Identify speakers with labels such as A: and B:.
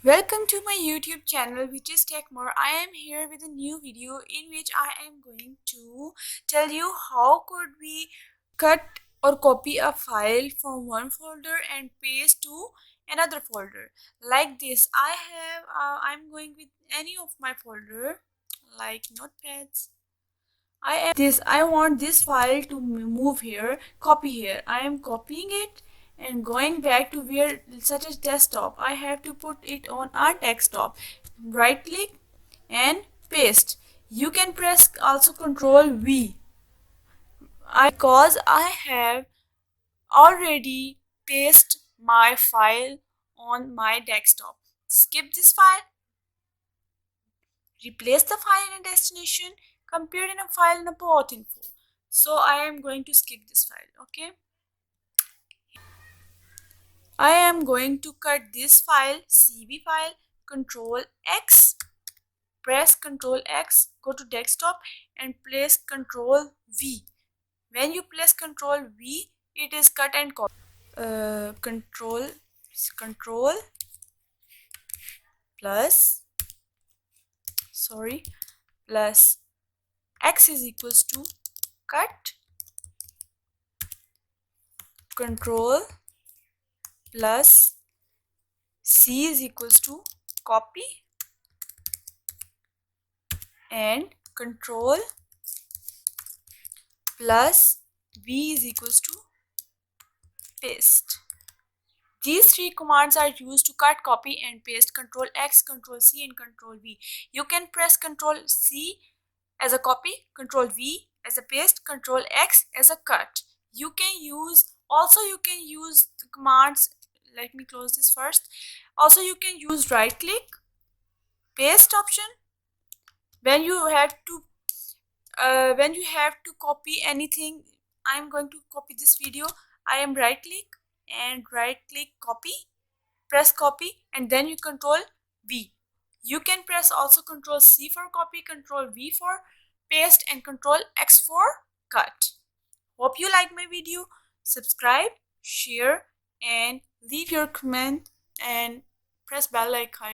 A: Welcome to my YouTube channel, which is Techmore. I am here with a new video in which I am going to tell you how could we cut or copy a file from one folder and paste to another folder. Like this, I'm going with any of my folder like notepads. I want this file to move here, copy here. I am copying it and going back to where such as desktop. I have to put it on our desktop. Right click and paste. You can press also Control V. Because I have already pasted my file on my desktop. Skip this file. Replace the file in a destination, compare in a file in a path info. So I am going to skip this file. Okay, I am going to cut this file, cv file. Control X, press Control X, go to desktop and place Control V. When you place Control V, it is cut and copy. Control plus plus X is equals to cut. Control plus C is equals to copy and Control plus V is equals to paste. These three commands are used to cut, copy and paste. Control X, Control C and Control V. You can press Control C as a copy, Control V as a paste, Control X as a cut. You can use the commands. Let me close this first. Also you can use right click, paste option. When you have to copy anything, I'm going to copy this video. I am right click copy, press copy and then you Control V. You can press also Control C for copy, Control V for paste and Control X for cut. Hope you like my video. Subscribe, share and leave your comment and press bell icon.